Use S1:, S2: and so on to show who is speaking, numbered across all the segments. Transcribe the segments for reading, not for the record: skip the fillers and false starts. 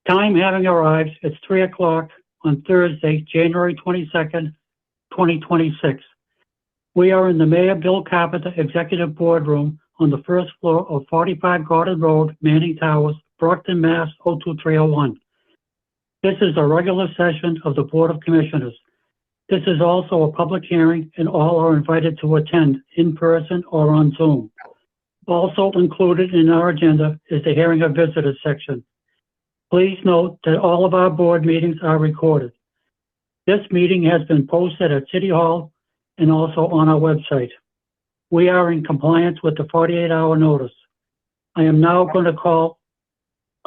S1: Time having arrived, it's 3 o'clock on Thursday, January 22nd, 2026. We are in the Mayor Bill Carpenter Executive Boardroom on the first floor of 45 Garden Road, Manning Towers, Brockton, Mass. 02301. This is a regular session of the Board of Commissioners. This is also a public hearing, and all are invited to attend in person or on Zoom. Also included in our agenda is the hearing of visitors section. Please note that all of our board meetings are recorded. This meeting has been posted at City Hall and also on our website. We are in compliance with the 48-hour notice. I am now going to call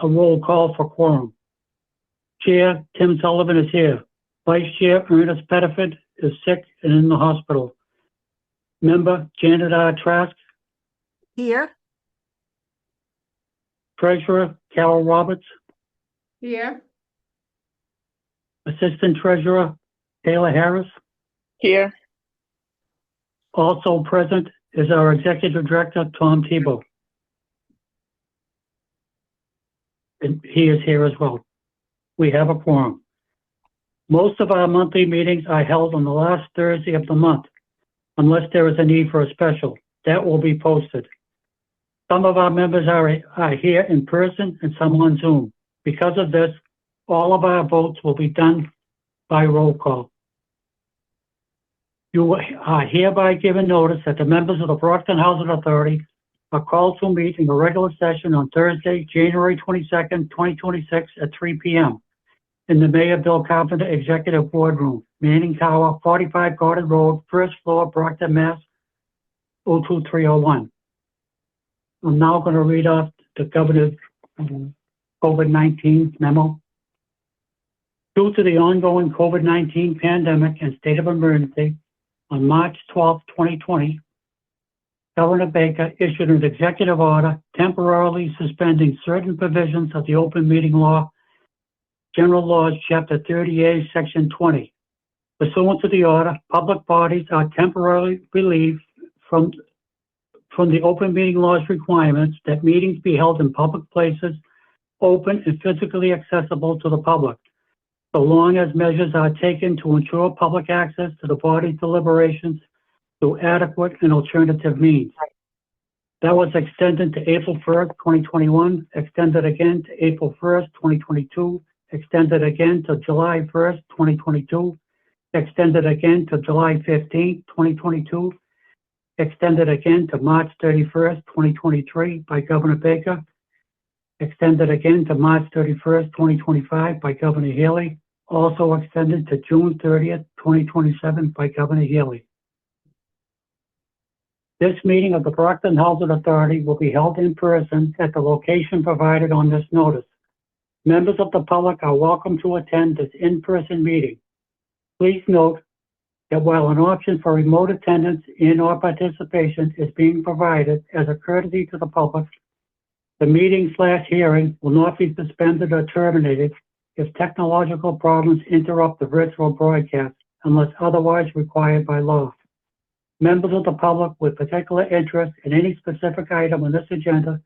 S1: a roll call for quorum. Chair Tim Sullivan is here. Vice Chair Ernest Pettiford is sick and in the hospital. Member Janet R. Trask.
S2: Here.
S1: Treasurer Carol Roberts.
S2: Here.
S1: Assistant Treasurer Taylor Harris.
S3: Here.
S1: Also present is our Executive Director, Tom Tebow. And he is here as well. We have a quorum. Most of our monthly meetings are held on the last Thursday of the month, unless there is a need for a special. That will be posted. Some of our members are here in person and some on Zoom. Because of this, all of our votes will be done by roll call. You are hereby given notice that the members of the Brockton Housing Authority are called to meet in a regular session on Thursday, January 22nd, 2026 at 3 p.m. in the Mayor Bill Carpenter Executive Boardroom, Manning Tower, 45 Garden Road, first floor, Brockton, Mass. 02301. I'm now going to read off the Governor's COVID-19 memo. Due to the ongoing COVID-19 pandemic and state of emergency, on March 12, 2020, Governor Baker issued an executive order temporarily suspending certain provisions of the Open Meeting Law, General Laws, Chapter 30A, Section 20. Pursuant to the order, public bodies are temporarily relieved from the Open Meeting Law's requirements that meetings be held in public places, open and physically accessible to the public, so long as measures are taken to ensure public access to the body's deliberations through adequate and alternative means. That was extended to April 1st, 2021, extended again to April 1st, 2022, extended again to July 1st, 2022, extended again to July 15th, 2022, extended again to March 31st, 2023 by Governor Baker, extended again to March 31st, 2025 by Governor Healy, also extended to June 30th, 2027 by Governor Healy. This meeting of the Brockton Housing Authority will be held in person at the location provided on this notice. Members of the public are welcome to attend this in-person meeting. Please note that while an option for remote attendance and/or participation is being provided as a courtesy to the public, the meeting/hearing will not be suspended or terminated if technological problems interrupt the virtual broadcast unless otherwise required by law. Members of the public with particular interest in any specific item on this agenda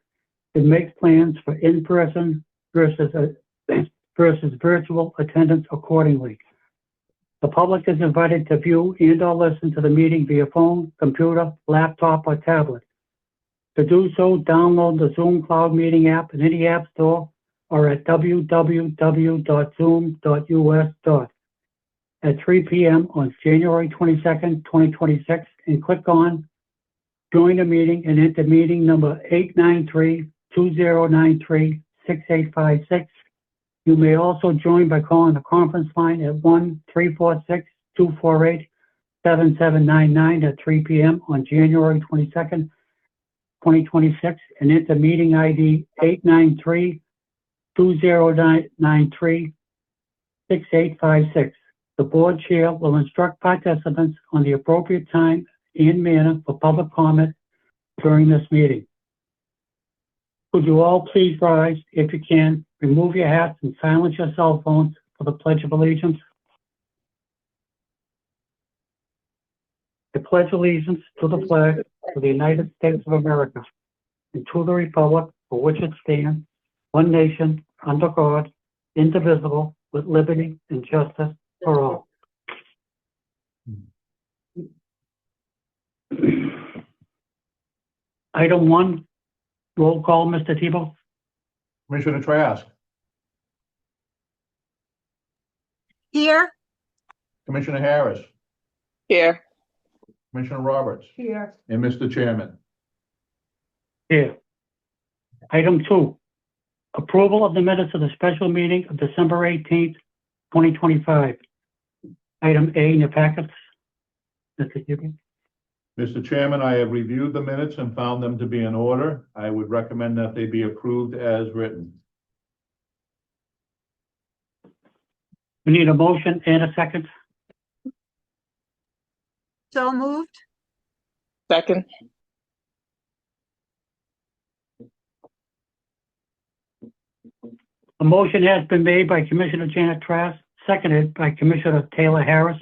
S1: can make plans for in-person versus virtual attendance accordingly. The public is invited to view and/or listen to the meeting via phone, computer, laptop, or tablet. To do so, download the Zoom Cloud Meeting app in any app store or at www.zoom.us. At 3 p.m. on January 22nd, 2026, and click on Join the Meeting and enter meeting number 893-2093-6856. You may also join by calling the conference line at 1-346-248-7799 at 3 p.m. on January 22nd, 2026, and enter meeting ID 893-2093-6856. The board chair will instruct participants on the appropriate time and manner for public comment during this meeting. Could you all please rise, if you can, remove your hats and silence your cell phones for the Pledge of Allegiance. I pledge allegiance to the flag of the United States of America and to the republic for which it stands, one nation, under God, indivisible, with liberty and justice for all. Item 1, roll call, Mr. Tebow.
S3: Commissioner Trask,
S2: Here.
S3: Commissioner Harris,
S4: Here.
S3: Commissioner Roberts,
S2: Here.
S3: and Mr. Chairman.
S1: Here. Item 2, approval of the minutes of the special meeting of December 18th, 2025. Item A in your packets. Mr. Tebow.
S3: Mr. Chairman, I have reviewed the minutes and found them to be in order. I would recommend that they be approved as written.
S1: We need a motion and a second.
S2: So moved.
S4: Second.
S1: A motion has been made by Commissioner Janet Trask, seconded by Commissioner Taylor Harris.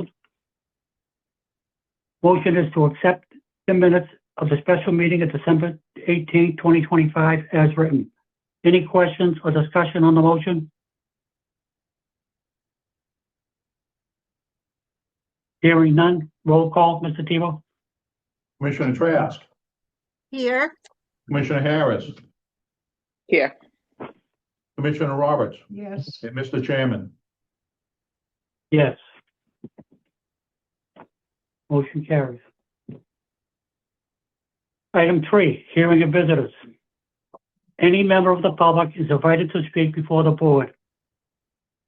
S1: Motion is to accept the minutes of the special meeting of December 18, 2025 as written. Any questions or discussion on the motion? Hearing none, roll call, Mr. Tebow.
S3: Commissioner Trask,
S2: Here.
S3: Commissioner Harris,
S4: Here.
S3: Commissioner Roberts,
S2: Yes.
S3: and Mr. Chairman.
S1: Yes. Motion carries. Item 3, hearing of visitors. Any member of the public is invited to speak before the board.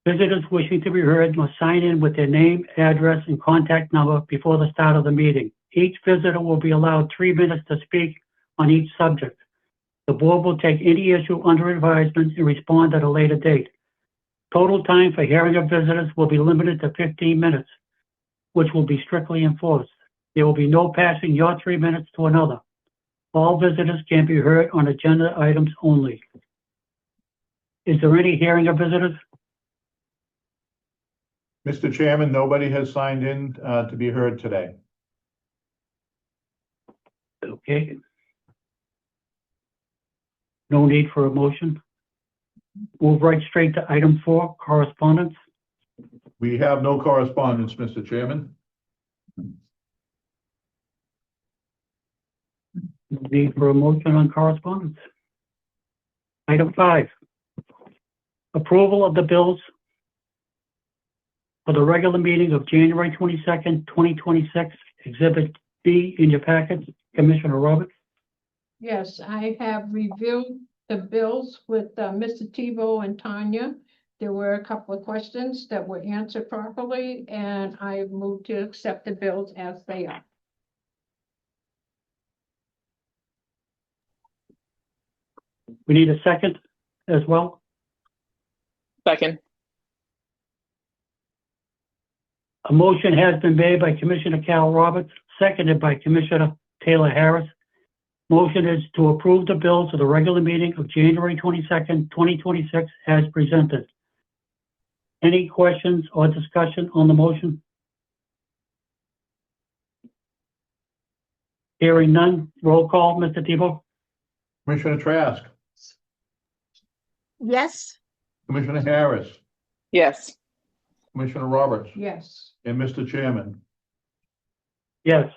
S1: Visitors wishing to be heard must sign in with their name, address, and contact number before the start of the meeting. Each visitor will be allowed 3 minutes to speak on each subject. The board will take any issue under advisement and respond at a later date. Total time for hearing of visitors will be limited to 15 minutes, which will be strictly enforced. There will be no passing your 3 minutes to another. All visitors can be heard on agenda items only. Is there any hearing of visitors?
S3: Mr. Chairman, nobody has signed in to be heard today.
S1: Okay. No need for a motion. Move right straight to item 4, correspondence.
S3: We have no correspondence, Mr. Chairman.
S1: Need for a motion on correspondence. Item 5, approval of the bills for the regular meeting of January 22nd, 2026, Exhibit B in your packet. Commissioner Roberts.
S5: Yes, I have reviewed the bills with Mr. Tebow and Tanya. There were a couple of questions that were answered properly, and I moved to accept the bills as they are.
S1: We need a second as well.
S4: Second.
S1: A motion has been made by Commissioner Carol Roberts, seconded by Commissioner Taylor Harris. Motion is to approve the bills of the regular meeting of January 22nd, 2026 as presented. Any questions or discussion on the motion? Hearing none, roll call, Mr. Tebow.
S3: Commissioner Trask,
S2: Yes.
S3: Commissioner Harris,
S4: Yes.
S3: Commissioner Roberts,
S5: Yes.
S3: and Mr. Chairman.
S1: Yes.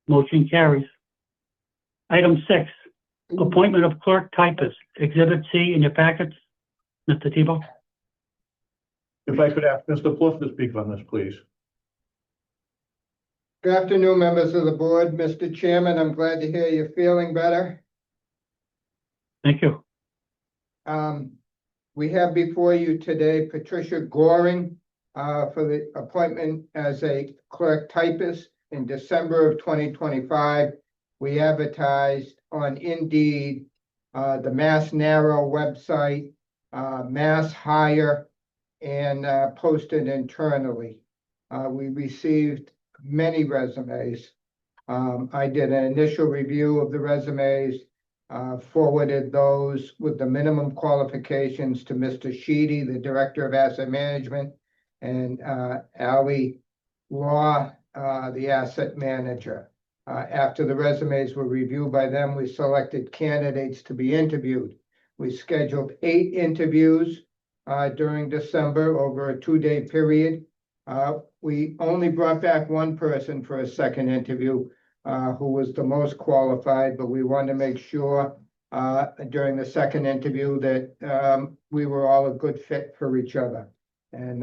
S1: Motion carries. Item 6, appointment of clerk typist, Exhibit C in your packets. Mr. Tebow.
S3: If I could ask Mr. Plouffe to speak on this, please.
S6: Good afternoon, members of the board. Mr. Chairman, I'm glad to hear you're feeling better.
S1: Thank you.
S6: We have before you today Patricia Goring for the appointment as a clerk typist in December of 2025. We advertised on Indeed, the Mass Narrow website, Mass Hire, and posted internally. We received many resumes. I did an initial review of the resumes, forwarded those with the minimum qualifications to Mr. Sheedy, the Director of Asset Management, and Ali Law, the Asset Manager. After the resumes were reviewed by them, we selected candidates to be interviewed. We scheduled 8 interviews. during December over a 2-day period. We only brought back one person for a second interview, who was the most qualified, but we wanted to make sure during the second interview that we were all a good fit for each other. And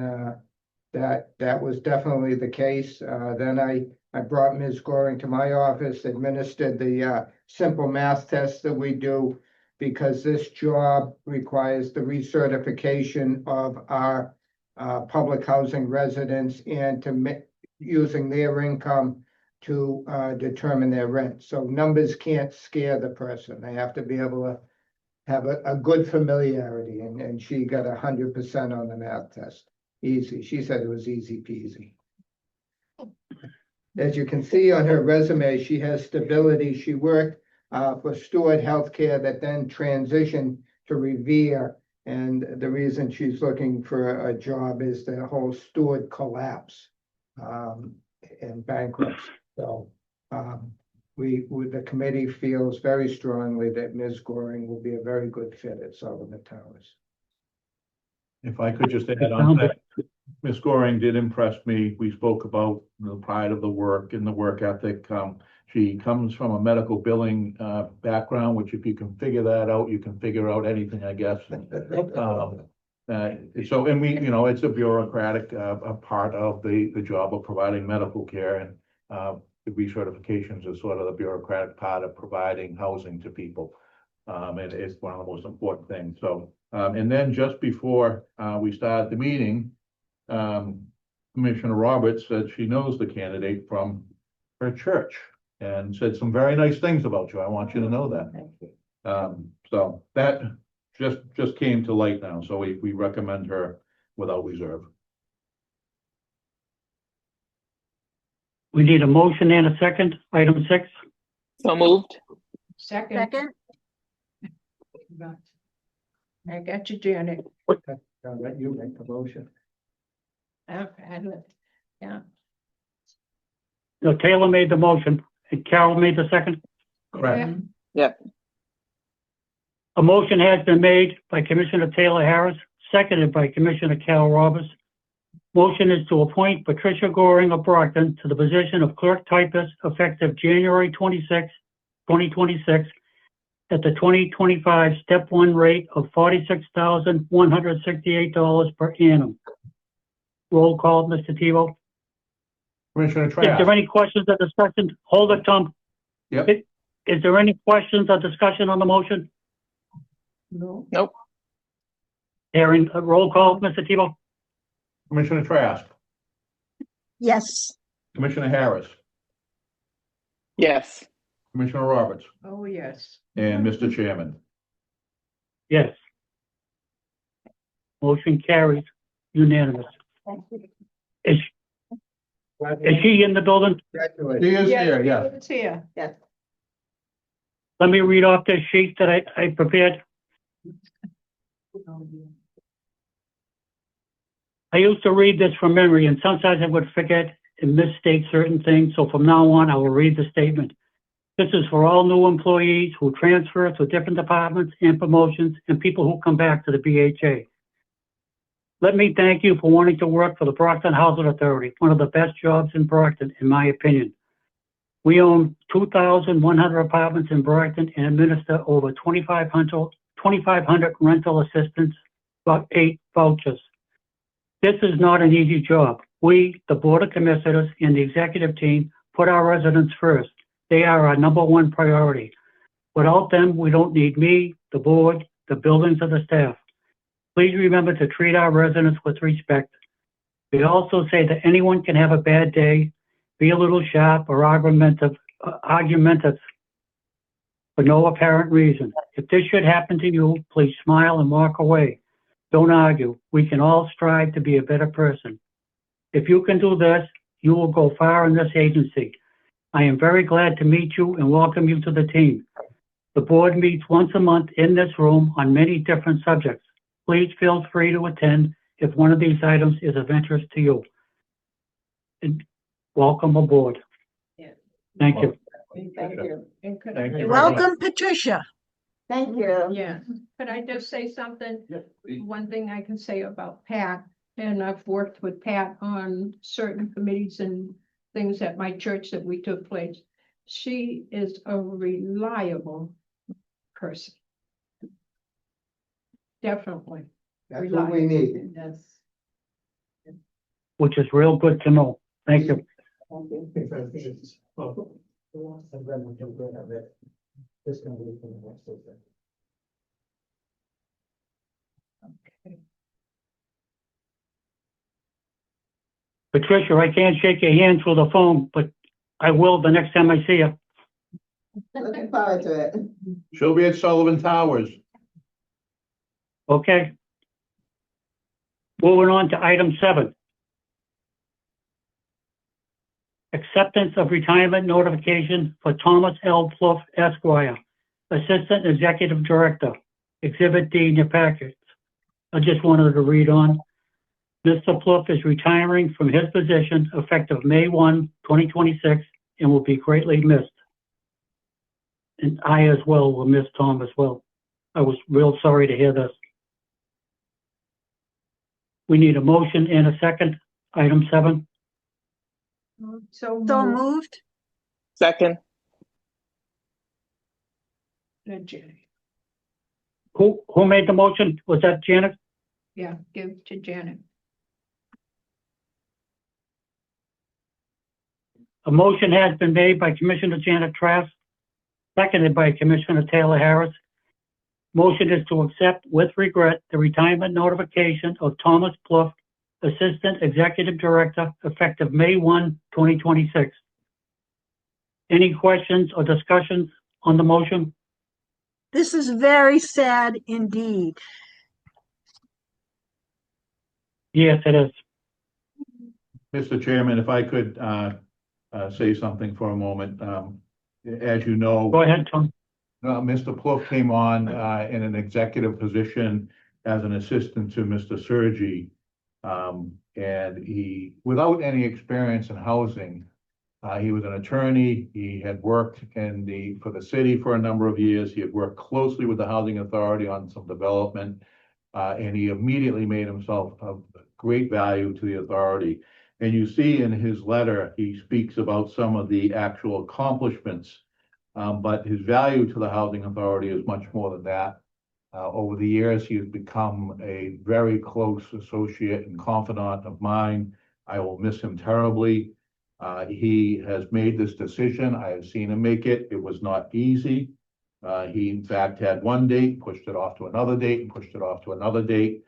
S6: that was definitely the case. Then I brought Ms. Goring to my office, administered the simple math test that we do, because this job requires the recertification of our public housing residents and using their income to determine their rent. So numbers can't scare the person. They have to be able to have a good familiarity, and she got 100% on the math test. Easy. She said it was easy peasy. As you can see on her resume, she has stability. She worked for Stewart Healthcare that then transitioned to Revere. And the reason she's looking for a job is the whole Stewart collapse and bankruptcy. So the committee feels very strongly that Ms. Goring will be a very good fit at Sullivan Towers.
S3: If I could just add on that, Ms. Goring did impress me. We spoke about the pride of the work and the work ethic. She comes from a medical billing background, which if you can figure that out, you can figure out anything, I guess. So, and we, you know, it's a bureaucratic a part of the job of providing medical care, and the recertifications is sort of the bureaucratic part of providing housing to people. And it's one of the most important things. So, and then just before we started the meeting, Commissioner Roberts said she knows the candidate from her church and said some very nice things about you. I want you to know that.
S2: Thank you.
S3: So that just came to light now. So we recommend her without reserve.
S1: We need a motion and a second, item 6.
S4: So moved.
S5: Second.
S2: Second,
S5: I got you, Janet.
S6: I'll let you make the motion.
S5: Okay, yeah,
S1: No, Taylor made the motion and Carol made the second.
S3: Correct.
S4: Yep.
S1: A motion has been made by Commissioner Taylor Harris, seconded by Commissioner Carol Roberts. Motion is to appoint Patricia Goring of Brockton to the position of clerk typist effective January 26, 2026 at the 2025 step 1 rate of $46,168 per annum. Roll call, Mr. Tebow.
S3: Commissioner
S1: Is there
S3: Trask.
S1: any questions or discussion? Hold it, Tom.
S3: Yep.
S1: Is there any questions or discussion on the motion?
S5: no,
S4: Nope.
S1: Hearing a roll call, Mr. Tebow.
S3: Commissioner Trask.
S2: yes.
S3: Commissioner Harris.
S4: Yes.
S3: Commissioner Roberts.
S5: oh, yes.
S3: And Mr. Chairman.
S1: Yes. Motion carries unanimous.
S2: Thank you.
S1: Is she in the building?
S6: Congratulations.
S3: He is
S5: Yes,
S3: here, yes.
S5: it's here.
S2: Yes.
S1: Let me read off this sheet that I prepared. I used to read this from memory, and sometimes I would forget and misstate certain things, so from now on, I will read the statement. This is for all new employees who transfer to different departments and promotions, and people who come back to the BHA. Let me thank you for wanting to work for the Brockton Housing Authority, one of the best jobs in Brockton, in my opinion. We own 2,100 apartments in Brockton and administer over 2,500 rental assistance, about 8 vouchers. This is not an easy job. We, the Board of Commissioners and the executive team, put our residents first. They are our #1 priority. Without them, we don't need me, the board, the buildings, or the staff. Please remember to treat our residents with respect. We also say that anyone can have a bad day, be a little sharp or argumentative for no apparent reason. If this should happen to you, please smile and walk away. Don't argue. We can all strive to be a better person. If you can do this, you will go far in this agency. I am very glad to meet you and welcome you to the team. The board meets once a month in this room on many different subjects. Please feel free to attend if one of these items is of interest to you. And welcome aboard.
S5: Yeah.
S1: Thank you.
S5: Thank you. And
S3: Thank you.
S2: Welcome, Patricia. Thank you.
S5: Yeah, could I just say something?
S3: Yeah.
S5: One thing I can say about Pat, and I've worked with Pat on certain committees and things at my church that we took place. She is a reliable person. Definitely.
S6: That's what we need.
S5: Yes.
S1: which is real good to know. Thank you. Patricia, I can't shake your hand through the phone, but I will the next time I see you.
S2: Looking forward to it.
S3: She'll be at Sullivan Towers.
S1: Okay? Moving on to item 7. Acceptance of retirement notification for Thomas L. Pluff Esquire, Assistant Executive Director, Exhibit D in your packets. I just wanted to read on. Mr. Pluff is retiring from his position effective May 1, 2026, and will be greatly missed. And I as well will miss Tom as well. I was real sorry to hear this. We need a motion and a second, item 7.
S5: So
S2: So
S5: moved.
S2: moved.
S4: Second.
S5: Jenny.
S1: Who made the motion? Was that Janet?
S5: Yeah, give to Janet.
S1: A motion has been made by Commissioner Janet Trask, seconded by Commissioner Taylor Harris. Motion is to accept with regret the retirement notification of Thomas Pluff, Assistant Executive Director, effective May 1, 2026. Any questions or discussions on the motion?
S2: This is very sad indeed.
S1: Yes, it is.
S3: Mr. Chairman, if I could say something for a moment. As you know,
S1: Go ahead, Tom.
S3: Mr. Pluff came on in an executive position as an assistant to Mr. Sergi. And he, without any experience in housing, he was an attorney. He had worked for the city for a number of years. He had worked closely with the Housing Authority on some development. And he immediately made himself of great value to the authority. And you see in his letter, he speaks about some of the actual accomplishments, but his value to the Housing Authority is much more than that. Over the years, he has become a very close associate and confidant of mine. I will miss him terribly. He has made this decision. I have seen him make it. It was not easy. He, in fact, had one date, pushed it off to another date, and pushed it off to another date.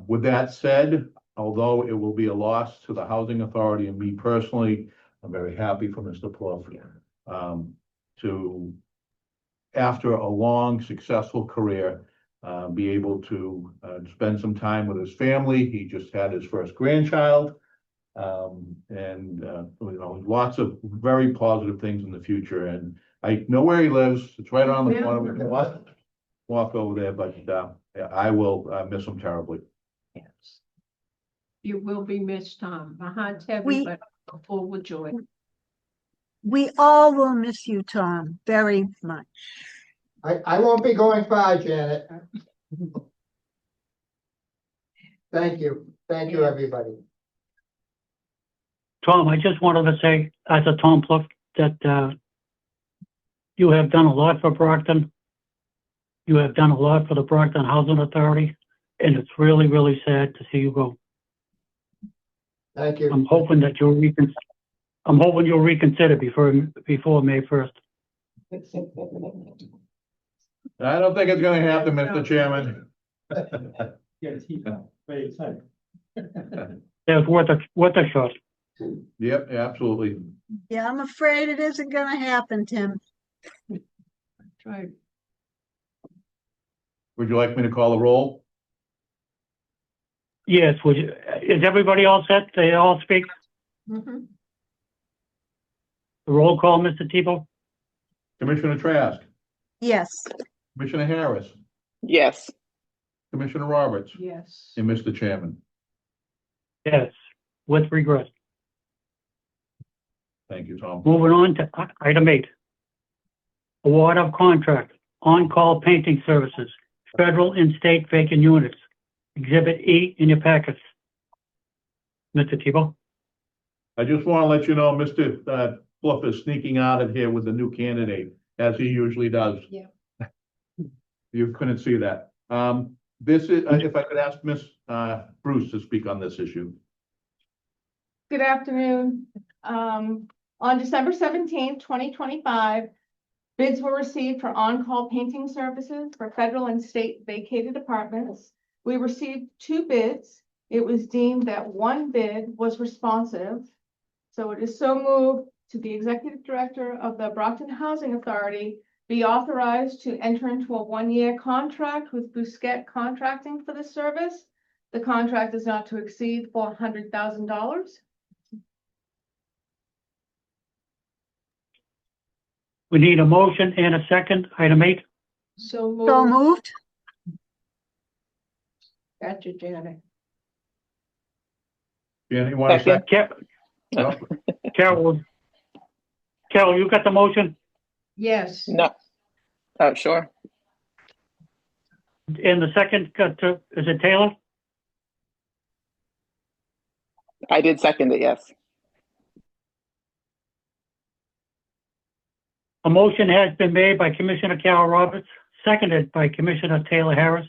S3: With that said, although it will be a loss to the Housing Authority and me personally, I'm very happy for Mr. Pluff to, after a long, successful career, be able to spend some time with his family. He just had his first grandchild. Lots of very positive things in the future. And I know where he lives. It's right around the corner. We can walk over there, but I will miss him terribly.
S5: Yes. You will be missed, Tom. My heart's heavy,
S2: We-
S5: but full with joy.
S2: We all will miss you, Tom, very much.
S6: I won't be going far, Janet. Thank you. Thank you, everybody.
S1: Tom, I just wanted to say, as a Tom Pluff, that you have done a lot for Brockton. You have done a lot for the Brockton Housing Authority, and it's really, really sad to see you go.
S6: Thank you.
S1: I'm hoping you'll reconsider before May 1st.
S3: I don't think it's gonna happen, Mr. Chairman.
S1: It's worth a shot.
S3: Yep, absolutely.
S2: Yeah, I'm afraid it isn't gonna happen, Tim.
S5: Right.
S3: Would you like me to call the roll?
S1: Yes, is everybody all set? They all speak?
S5: Mhm.
S1: The roll call, Mr. Tebow?
S3: Commissioner Trask,
S2: Yes.
S3: Commissioner Harris,
S4: Yes.
S3: Commissioner Roberts,
S5: Yes.
S3: and Mr. Chairman.
S1: Yes, with regret.
S3: Thank you, Tom.
S1: Moving on to item 8. Award of contract on-call painting services, federal and state vacant units. Exhibit E in your packets. Mr. Tebow?
S3: I just want to let you know, Mr. Fluff is sneaking out of here with the new candidate, as he usually does.
S5: Yeah.
S3: You couldn't see that. This is, if I could ask Ms. Bruce to speak on this issue.
S7: Good afternoon. On December 17th, 2025, bids were received for on-call painting services for federal and state vacated apartments. We received 2 bids. It was deemed that 1 bid was responsive. So it is so moved to the executive director of the Brockton Housing Authority be authorized to enter into a 1-year contract with Bousquet Contracting for this service. The contract is not to exceed $400,000.
S1: We need a motion and a second. Item 8.
S5: So
S2: So
S5: moved.
S2: moved.
S5: Gotcha, Janet.
S3: Janet, you want to
S4: Second.
S3: say?
S1: Carol, you got the motion?
S5: Yes.
S4: No. Oh, sure.
S1: And the second, is it Taylor?
S4: I did second it, yes.
S1: A motion has been made by Commissioner Carol Roberts, seconded by Commissioner Taylor Harris.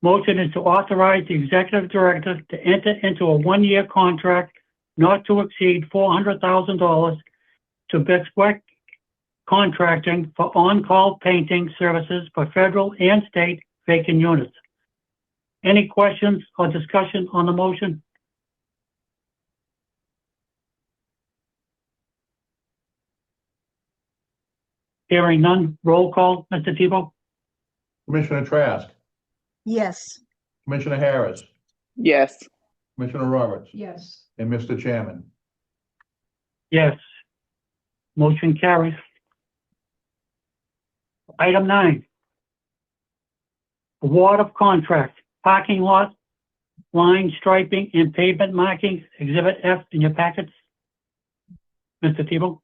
S1: Motion is to authorize the executive director to enter into a 1-year contract not to exceed $400,000 to Bousquet Contracting for on-call painting services for federal and state vacant units. Any questions or discussion on the motion? Hearing none, roll call, Mr. Tebow?
S3: Commissioner Trask,
S2: Yes.
S3: Commissioner Harris,
S4: Yes.
S3: Commissioner Roberts,
S5: Yes.
S3: and Mr. Chairman.
S1: Yes. Motion carries. Item 9. Award of contract, parking lot, line striping and pavement markings, Exhibit F in your packets. Mr. Tebow?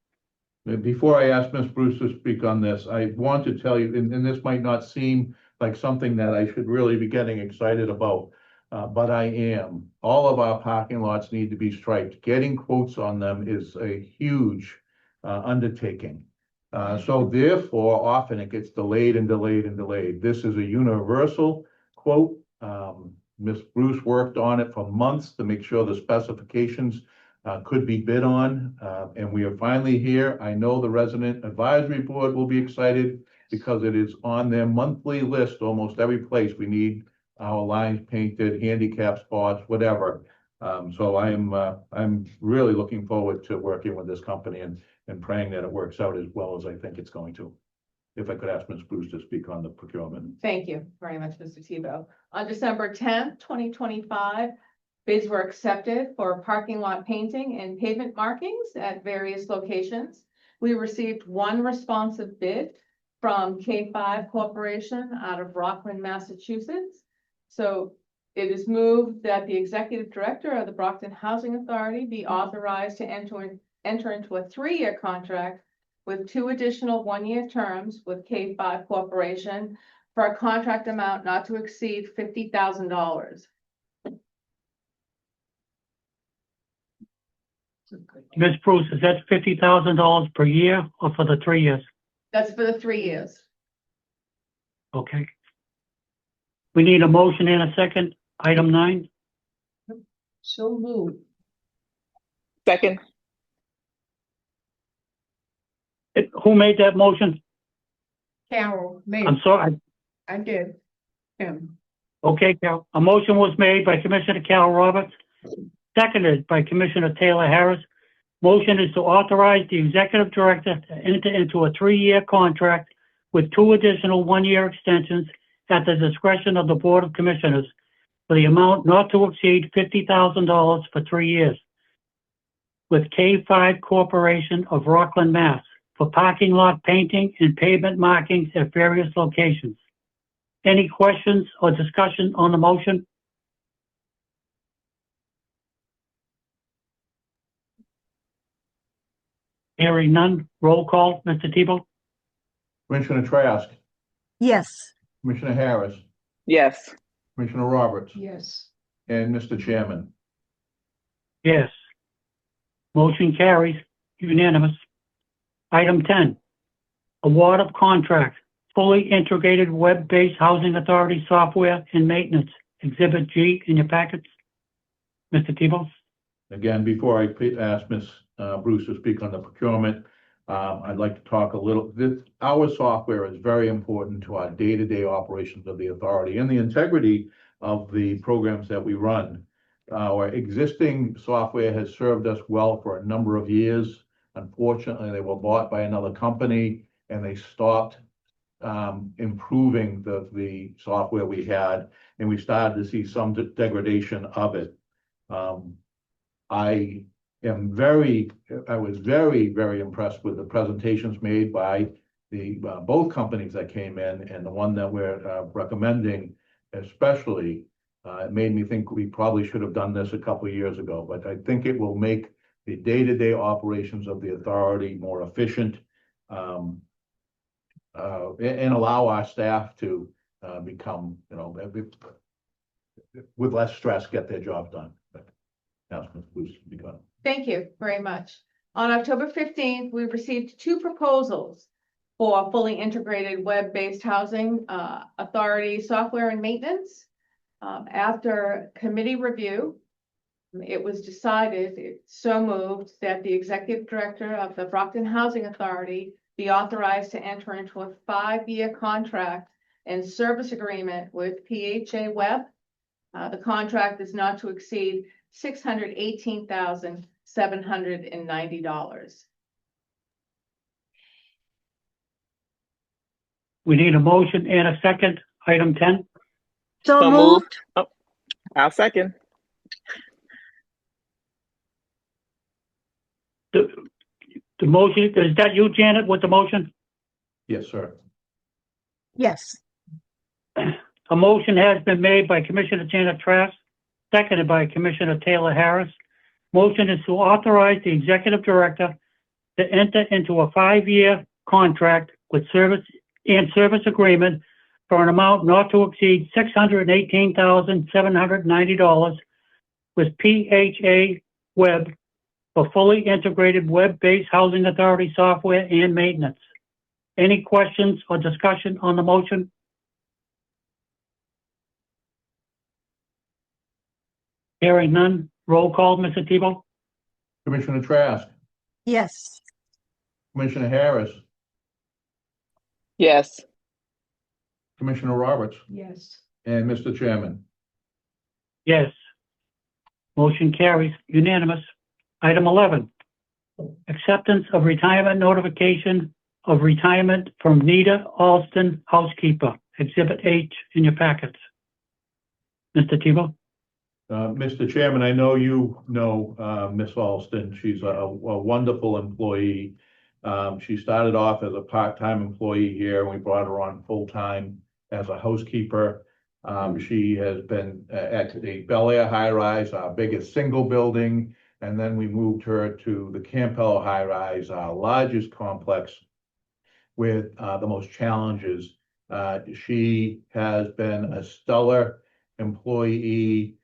S3: Before I ask Ms. Bruce to speak on this, I want to tell you, and this might not seem like something that I should really be getting excited about, but I am. All of our parking lots need to be striped. Getting quotes on them is a huge undertaking. So therefore, often it gets delayed and delayed and delayed. This is a universal quote. Ms. Bruce worked on it for months to make sure the specifications could be bid on, and we are finally here. I know the resident advisory board will be excited because it is on their monthly list, almost every place we need our lines painted, handicap spots, whatever. So I'm really looking forward to working with this company and praying that it works out as well as I think it's going to. If I could ask Ms. Bruce to speak on the procurement.
S7: Thank you very much, Mr. Tebow. On December 10th, 2025, bids were accepted for parking lot painting and pavement markings at various locations. We received 1 responsive bid from K5 Corporation out of Brockton, Massachusetts. So it is moved that the executive director of the Brockton Housing Authority be authorized to enter into a 3-year contract with 2 additional 1-year terms with K5 Corporation for a contract amount not to exceed $50,000.
S1: Ms. Bruce, is that $50,000 per year or for the 3 years?
S7: That's for the 3 years.
S1: Okay. We need a motion and a second. Item 9.
S5: So moved.
S4: Second.
S1: Who made that motion?
S5: Carol, me.
S1: I'm sorry.
S5: I did. Him.
S1: Okay, Carol. A motion was made by Commissioner Carol Roberts, seconded by Commissioner Taylor Harris. Motion is to authorize the executive director to enter into a 3-year contract with 2 additional 1-year extensions at the discretion of the Board of Commissioners for the amount not to exceed $50,000 for 3 years with K5 Corporation of Rockland, Mass. For parking lot painting and pavement markings at various locations. Any questions or discussion on the motion? Hearing none, roll call, Mr. Tebow?
S3: Commissioner Trask,
S2: Yes.
S3: Commissioner Harris,
S4: Yes.
S3: Commissioner Roberts,
S5: Yes.
S3: and Mr. Chairman.
S1: Yes. Motion carries unanimous. Item 10, award of contract, fully integrated web-based housing authority software and maintenance, Exhibit G in your packets. Mr. Tebow?
S3: Again, before I ask Ms. Bruce to speak on the procurement, I'd like to talk a little, our software is very important to our day-to-day operations of the authority and the integrity of the programs that we run. Our existing software has served us well for a number of years. Unfortunately, they were bought by another company and they stopped improving the software we had, and we started to see some degradation of it. I was very impressed with the presentations made by the both companies that came in, and the one that we're recommending especially. It made me think we probably should have done this a couple of years ago, but I think it will make the day-to-day operations of the authority more efficient, and allow our staff to become, with less stress, get their job done. Now, Ms. Bruce, you got it.
S7: Thank you very much. On October 15th, we received 2 proposals for fully integrated web-based housing authority software and maintenance. After committee review, it was decided, so moved, that the executive director of the Brockton Housing Authority be authorized to enter into a 5-year contract and service agreement with PHA Web. The contract is not to exceed $618,790.
S1: We need a motion and a second, item 10.
S2: So moved.
S4: Oh, I'll second.
S1: The motion, is that you, Janet, with the motion?
S3: Yes, sir.
S2: Yes.
S1: A motion has been made by Commissioner Janet Trask, seconded by Commissioner Taylor Harris. Motion is to authorize the executive director to enter into a 5-year contract with service agreement for an amount not to exceed $618,790 with PHA Web for fully integrated web-based housing authority software and maintenance. Any questions or discussion on the motion? Hearing none, roll call, Mr. Tebow?
S3: Commissioner Trask,
S2: Yes.
S3: Commissioner Harris,
S4: Yes.
S3: Commissioner Roberts,
S5: Yes.
S3: and Mr. Chairman.
S1: Yes. Motion carries unanimous. Item 11, acceptance of retirement notification of retirement from Nita Alston, housekeeper, Exhibit H in your packets. Mr. Tebow?
S3: Mr. Chairman, I know you know Miss Alston. She's a wonderful employee. She started off as a part-time employee here, and we brought her on full-time as a housekeeper. She has been at the Bel Air High Rise, our biggest single building, and then we moved her to the Campbell High Rise, our largest complex with the most challenges. She has been a stellar employee.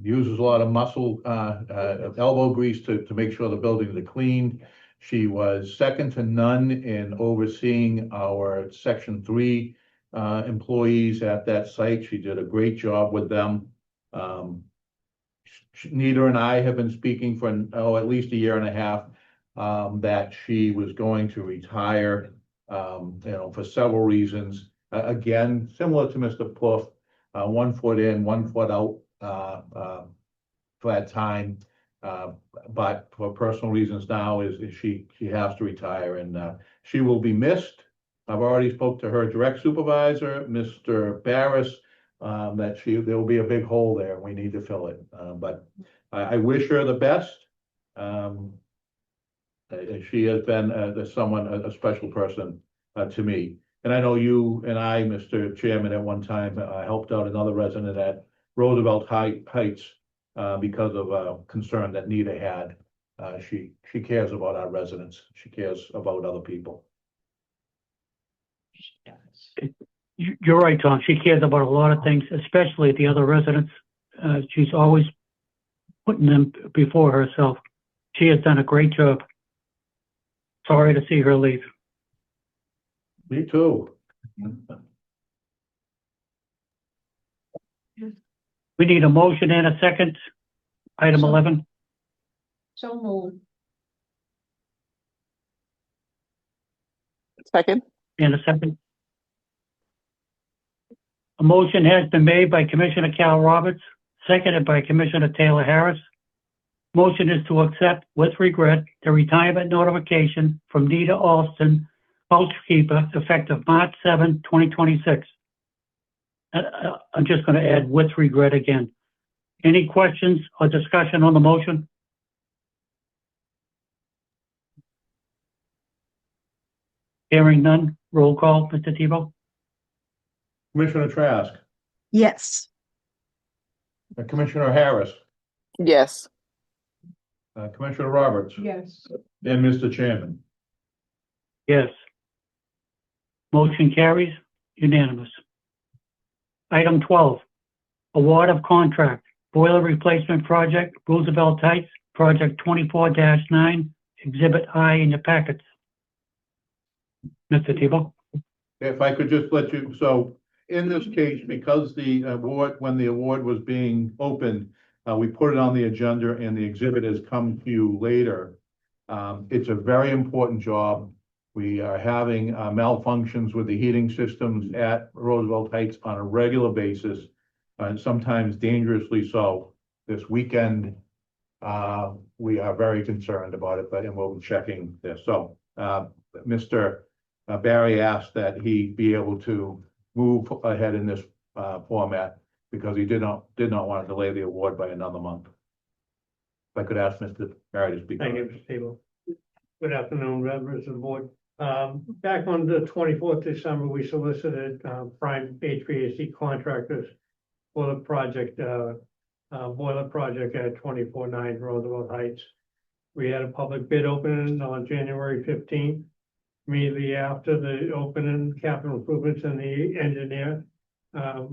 S3: Uses a lot of muscle, elbow grease to make sure the buildings are clean. She was second to none in overseeing our Section 3 employees at that site. She did a great job with them. Nita and I have been speaking for at least a year and a half that she was going to retire, for several reasons. Again, similar to Mr. Plouffe, 1 foot in, 1 foot out for that time. But for personal reasons now is she has to retire, and she will be missed. I've already spoke to her direct supervisor, Mr. Barris, that there will be a big hole there. We need to fill it. But I wish her the best. She has been a special person to me. And I know you and I, Mr. Chairman, at one time helped out another resident at Roosevelt Heights because of a concern that Nita had. She cares about our residents. She cares about other people.
S1: You're right, Tom. She cares about a lot of things, especially the other residents. She's always putting them before herself. She has done a great job. Sorry to see her leave.
S3: Me too.
S1: We need a motion and a second. Item
S5: So-
S1: 11
S5: So moved.
S4: Second.
S1: and a second. A motion has been made by Commissioner Cal Roberts, seconded by Commissioner Taylor Harris. Motion is to accept with regret the retirement notification from Nita Alston, housekeeper, effective March 7, 2026. I'm just going to add with regret again. Any questions or discussion on the motion? Hearing none, roll call, Mr. Tebow?
S3: Commissioner Trask,
S2: Yes.
S3: Commissioner Harris,
S4: Yes.
S3: Commissioner Roberts,
S5: Yes.
S3: and Mr. Chairman.
S1: Yes. Motion carries unanimous. Item 12, award of contract, boiler replacement project, Roosevelt Heights, project 24-9, Exhibit I in your packets. Mr. Tebow?
S3: If I could just let you, so in this case, because the award, when the award was being opened, we put it on the agenda and the exhibit has come to you later. It's a very important job. We are having malfunctions with the heating systems at Roosevelt Heights on a regular basis, and sometimes dangerously so. This weekend, we are very concerned about it, and we'll be checking this. So, Mr. Barry asked that he be able to move ahead in this format because he did not want to delay the award by another month. If I could ask Mr. Barry to speak.
S8: Thank you, Mr. Tebow. Good afternoon, members of the board. Back on the 24th December, we solicited prime HVAC contractors for the project, boiler project at 24-9 Roosevelt Heights. We had a public bid opening on January 15th. Immediately after the opening, capital improvements and the engineer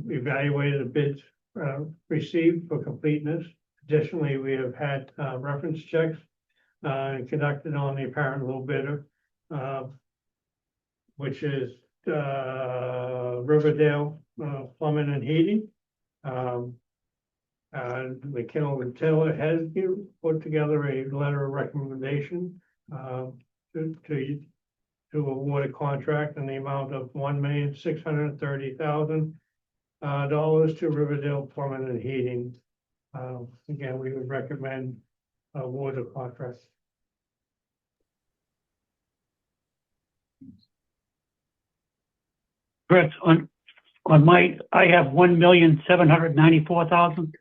S8: evaluated the bids received for completeness. Additionally, we have had reference checks conducted on the apparent low bidder, which is Riverdale Plumbing and Heating. And McKinnell and Taylor has put together a letter of recommendation to award a contract in the amount of $1,630,000 to Riverdale Plumbing and Heating. Again, we would recommend award of contract.
S1: Chris, on my, I have 1,794,000.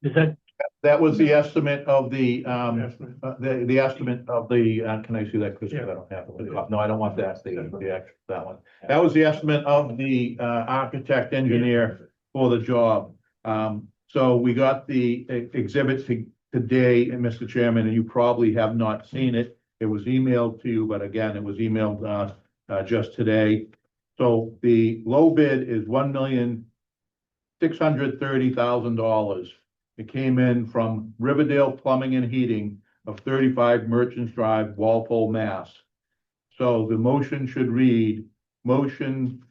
S1: Is that,
S3: That was the estimate of the,
S8: Estimate.
S3: the estimate of the, can I see that, Chris?
S8: Yeah.
S3: I don't have it. No, I don't want that, that one. That was the estimate of the, architect engineer for the job. So we got the exhibit today, and Mr. Chairman, and you probably have not seen it. It was emailed to you, but again, it was emailed, just today. So the low bid is $1,630,000. It came in from Riverdale Plumbing and Heating of 35 Merchants Drive, Walpole, Mass. So the motion should read, motion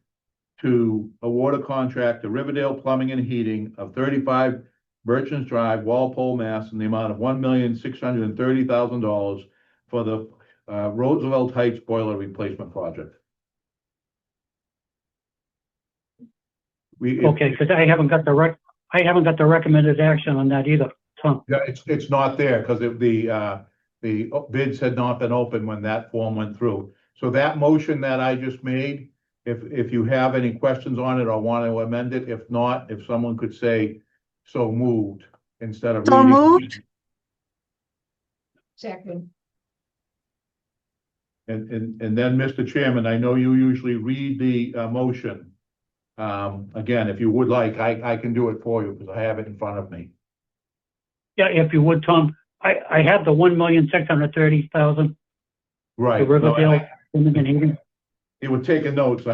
S3: to award a contract to Riverdale Plumbing and Heating of 35 Merchants Drive, Walpole, Mass. in the amount of $1,630,000 for the Roosevelt Heights boiler replacement project.
S1: okay, because I haven't got the recommended action on that either, Tom.
S3: Yeah, it's not there because the bids had not been open when that form went through. So that motion that I just made, if you have any questions on it or want to amend it, if not, if someone could say so moved instead of
S2: So
S3: reading.
S2: moved?
S5: Second.
S3: And then, Mr. Chairman, I know you usually read the motion. Again, if you would like, I can do it for you because I have it in front of me.
S1: Yeah, if you would, Tom. I have the 1,630,000.
S3: Right.
S1: The Riverdale Plumbing and Heating.
S3: You were taking notes.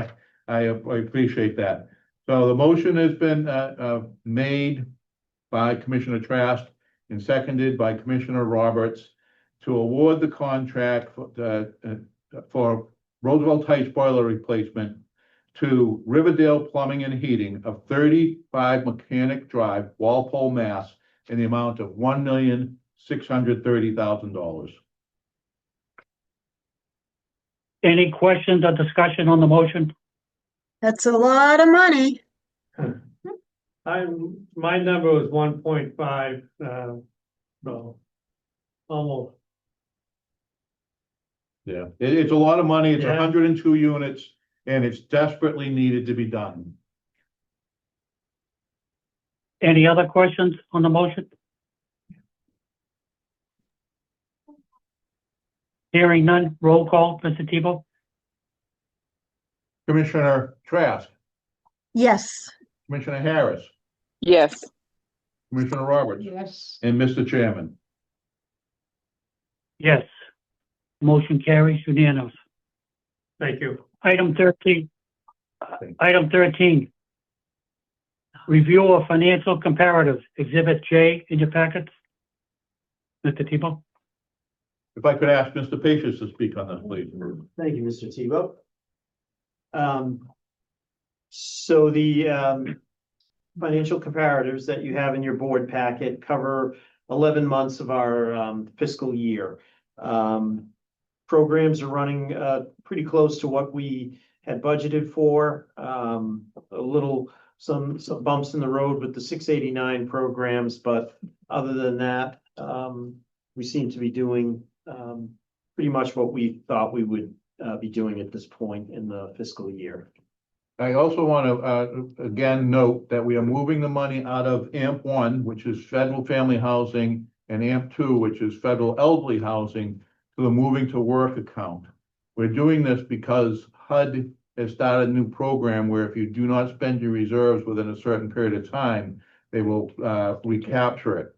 S3: I appreciate that. So the motion has been, made by Commissioner Trask and seconded by Commissioner Roberts to award the contract for Roosevelt Heights boiler replacement to Riverdale Plumbing and Heating of 35 Mechanic Drive, Walpole, Mass, in the amount of $1,630,000.
S1: Any questions or discussion on the motion?
S2: That's a lot of money.
S8: My number was 1.5, no, almost.
S3: Yeah, it's a lot of money. It's
S8: Yeah.
S3: 102 units, and it's desperately needed to be done.
S1: Any other questions on the motion? Hearing none, roll call, Mr. Tebow?
S3: Commissioner Trask,
S2: Yes,
S3: Commissioner Harris,
S4: Yes.
S3: Commissioner Roberts,
S5: Yes.
S3: and Mr. Chairman.
S1: Yes. Motion carries unanimous.
S8: Thank you.
S1: Item 13. Item 13. Review of financial comparatives, Exhibit J in your packets. Mr. Tebow?
S3: If I could ask Mr. Pacious to speak on this, please.
S9: Thank you, Mr. Tebow. So the financial comparatives that you have in your board packet cover 11 months of our fiscal year. Programs are running pretty close to what we had budgeted for. Some bumps in the road with the 689 programs, but other than that, we seem to be doing pretty much what we thought we would be doing at this point in the fiscal year.
S3: I also want to, again, note that we are moving the money out of AMP1, which is federal family housing, and AMP2, which is federal elderly housing, to the moving to work account. We're doing this because HUD has started a new program where if you do not spend your reserves within a certain period of time, they will recapture it.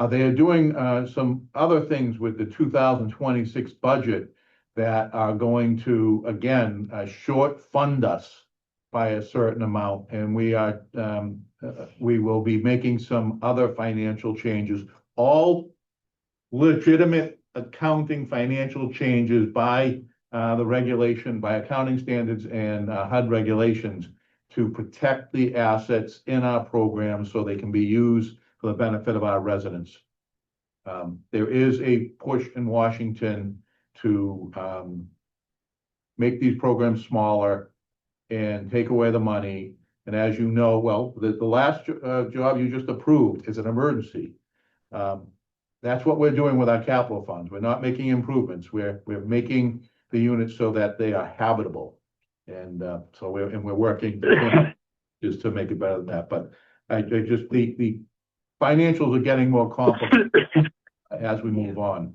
S3: They are doing some other things with the 2026 budget that are going to, again, short fund us by a certain amount, and we will be making some other financial changes, all legitimate accounting financial changes by the regulation, by accounting standards and HUD regulations to protect the assets in our program so they can be used for the benefit of our residents. There is a push in Washington to make these programs smaller and take away the money. And as you know, well, the last job you just approved is an emergency. That's what we're doing with our capital funds. We're not making improvements. We're making the units so that they are habitable. And so we're working just to make it better than that. But the financials are getting more complicated as we move on.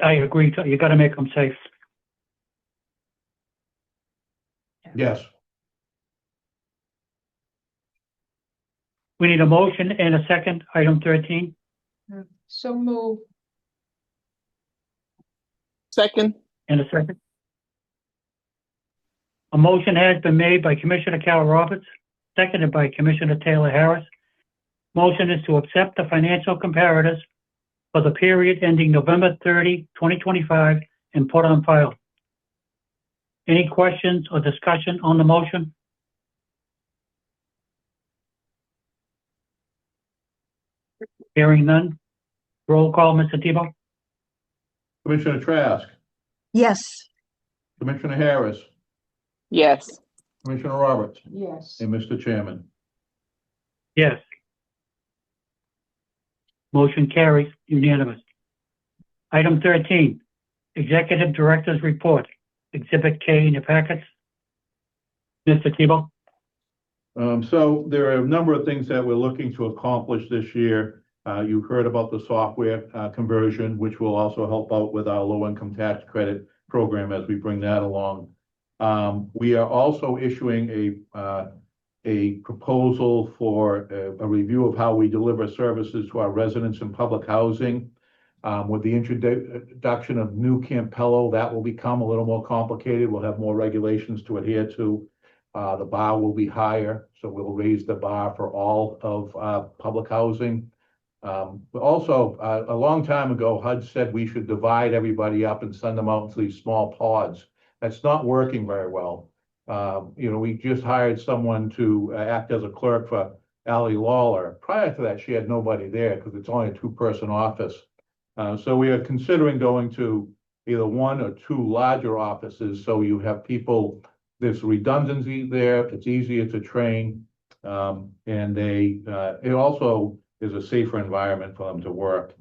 S1: I agree. You got to make them safe.
S3: Yes.
S1: We need a motion and a second, item 13.
S5: So move.
S4: Second.
S1: And a second. A motion has been made by Commissioner Carol Roberts, seconded by Commissioner Taylor Harris. Motion is to accept the financial comparatives for the period ending November 30, 2025, and put on file. Any questions or discussion on the motion? Hearing none. Roll call, Mr. Tebow?
S3: Commissioner Trask,
S2: yes,
S3: Commissioner Harris,
S4: Yes.
S3: Commissioner Roberts,
S5: Yes.
S3: and Mr. Chairman.
S1: Yes. Motion carries unanimous. Item 13, Executive Director's Report, Exhibit K in your packets. Mr. Tebow?
S3: So there are a number of things that we're looking to accomplish this year. You heard about the software conversion, which will also help out with our low-income tax credit program as we bring that along. We are also issuing a proposal for a review of how we deliver services to our residents in public housing. With the introduction of new Campello, that will become a little more complicated. We'll have more regulations to adhere to. The bar will be higher, so we'll raise the bar for all of public housing. But also, a long time ago, HUD said we should divide everybody up and send them out into these small pods. That's not working very well. We just hired someone to act as a clerk for Ally Lawler. Prior to that, she had nobody there because it's only a two-person office. So we are considering going to either one or two larger offices, so you have people, there's redundancy there, it's easier to train, and it also is a safer environment for them to work.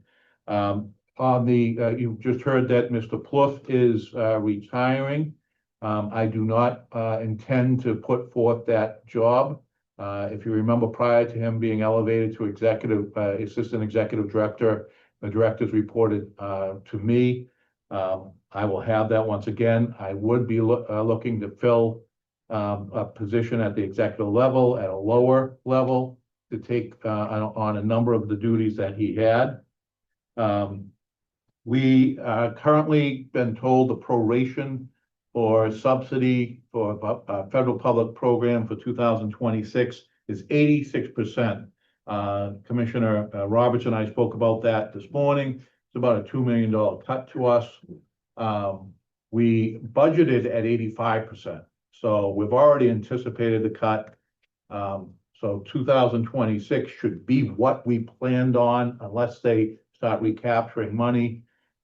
S3: You just heard that Mr. Plouffe is retiring. I do not intend to put forth that job. If you remember, prior to him being elevated to assistant executive director, the directors reported to me. I will have that once again. I would be looking to fill a position at the executive level, at a lower level, to take on a number of the duties that he had. We currently been told the proration or subsidy for a federal public program for 2026 is 86%. Commissioner Roberts and I spoke about that this morning. It's about a $2 million cut to us. We budgeted at 85%. So we've already anticipated the cut. So 2026 should be what we planned on unless they start recapturing money.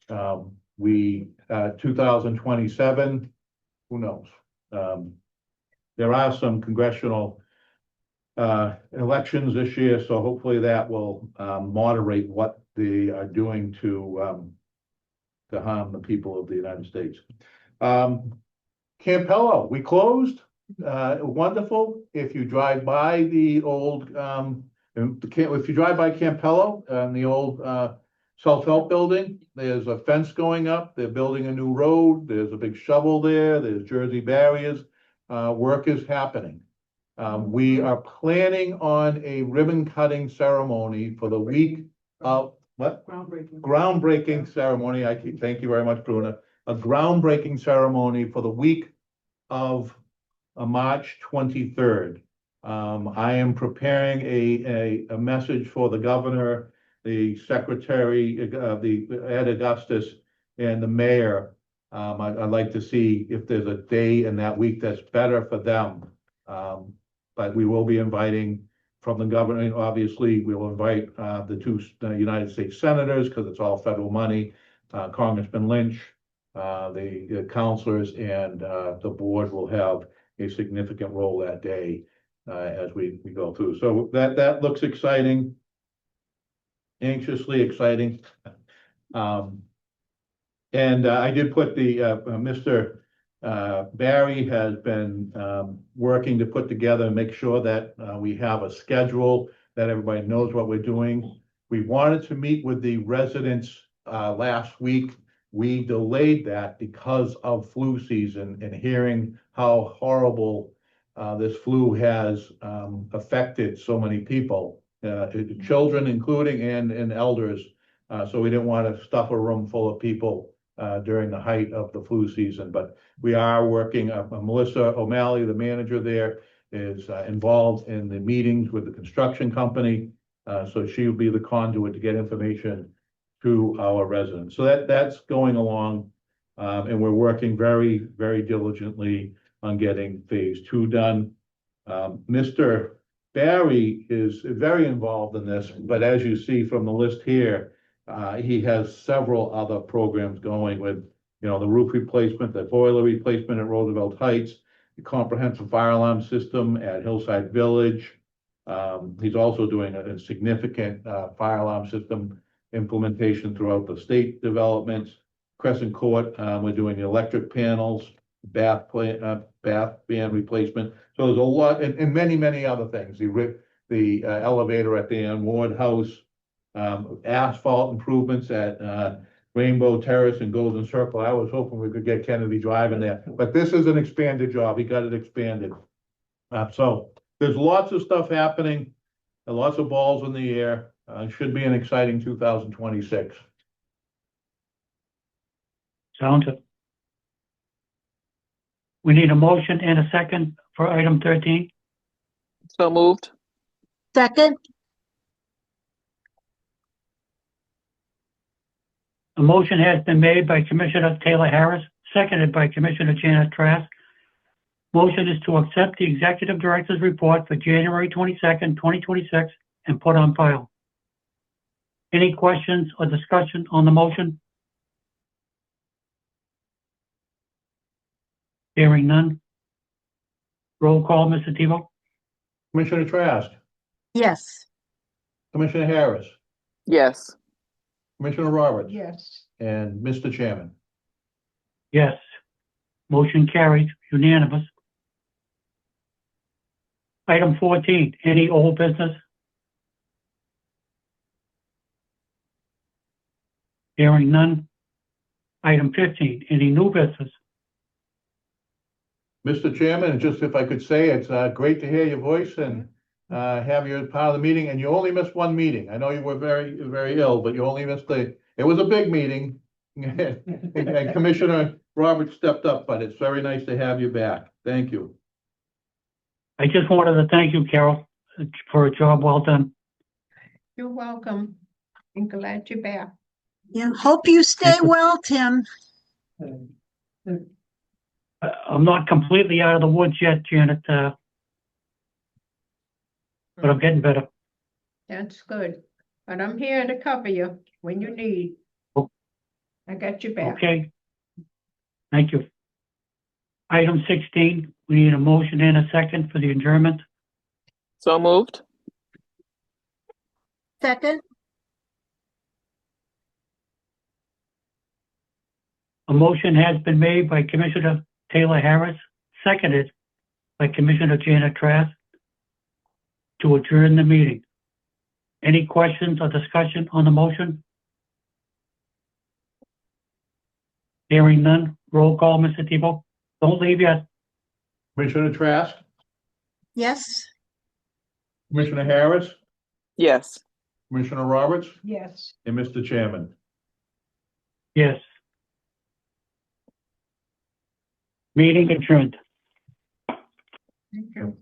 S3: 2027, who knows? There are some congressional elections this year, so hopefully that will moderate what they are doing to harm the people of the United States. Campello, we closed. Wonderful. If you drive by the old, if you drive by Campello and the old self-help building, there's a fence going up. They're building a new road. There's a big shovel there. There's Jersey barriers. Work is happening. We are planning on a ribbon cutting ceremony for the week of what? Groundbreaking ceremony. Thank you very much, Bruna. A groundbreaking ceremony for the week of March 23rd. I am preparing a message for the governor, the secretary, the Ed Augustus, and the mayor. I'd like to see if there's a day in that week that's better for them. But we will be inviting from the governor. Obviously, we'll invite the two United States senators because it's all federal money, Congressman Lynch, the counselors, and the board will have a significant role that day as we go through. So that looks exciting, anxiously exciting. And I did put the Mr. Barry has been working to put together and make sure that we have a schedule, that everybody knows what we're doing. We wanted to meet with the residents last week. We delayed that because of flu season and hearing how horrible this flu has affected so many people, children including and elders. So we didn't want to stuff a room full of people during the height of the flu season. But we are working, Melissa O'Malley, the manager there, is involved in the meetings with the construction company. So she'll be the conduit to get information to our residents. So that's going along. And we're working very, very diligently on getting phase 2 done. Mr. Barry is very involved in this, but as you see from the list here, he has several other programs going with, the roof replacement, the boiler replacement at Roosevelt Heights, the comprehensive fire alarm system at Hillside Village. He's also doing a significant fire alarm system implementation throughout the state developments. Crescent Court, we're doing the electric panels, bath band replacement. So there's a lot, and many, many other things. The elevator at the Ann Ward House, asphalt improvements at Rainbow Terrace and Golden Circle. I was hoping we could get Kennedy Drive in there, but this is an expanded job. He got it expanded. So there's lots of stuff happening, and lots of balls in the air. Should be an exciting 2026.
S1: Sounds it. We need a motion and a second for item 13.
S4: So moved.
S2: second,
S1: A motion has been made by Commissioner Taylor Harris, seconded by Commissioner Janet Trask. Motion is to accept the Executive Director's report for January 22nd, 2026, and put on file. Any questions or discussion on the motion? Hearing none. Roll call, Mr. Tebow?
S3: Commissioner Trask,
S2: yes,
S3: Commissioner Harris,
S4: Yes.
S3: Commissioner Roberts.
S5: Yes.
S3: And Mr. Chairman.
S1: Yes. Motion carried, unanimous. Item 14, any old business? Hearing none. Item 15, any new business?
S3: Mr. Chairman, just if I could say, it's great to hear your voice and have you as part of the meeting, and you only missed one meeting. I know you were very, very ill, but you only missed it was a big meeting. And Commissioner Roberts stepped up, but it's very nice to have you back. Thank you.
S1: I just wanted to thank you, Carol, for a job well done.
S5: You're welcome. I'm glad you're back.
S2: yeah, hope you stay well, Tim.
S1: I'm not completely out of the woods yet, Janet, but I'm getting better.
S5: That's good. But I'm here to cover you when you need.
S1: Oh.
S5: I got your back.
S1: Okay. Thank you. Item 16, we need a motion and a second for the adjournment.
S4: So moved.
S2: Second,
S1: A motion has been made by Commissioner Taylor Harris, seconded by Commissioner Janet Trask to adjourn the meeting. Any questions or discussion on the motion? Hearing none, roll call, Mr. Tebow. Don't leave yet.
S3: Commissioner Trask,
S2: yes,
S3: Commissioner Harris,
S4: Yes.
S3: Commissioner Roberts,
S5: Yes.
S3: and Mr. Chairman.
S1: Yes. Meeting adjourned.
S5: Thank you.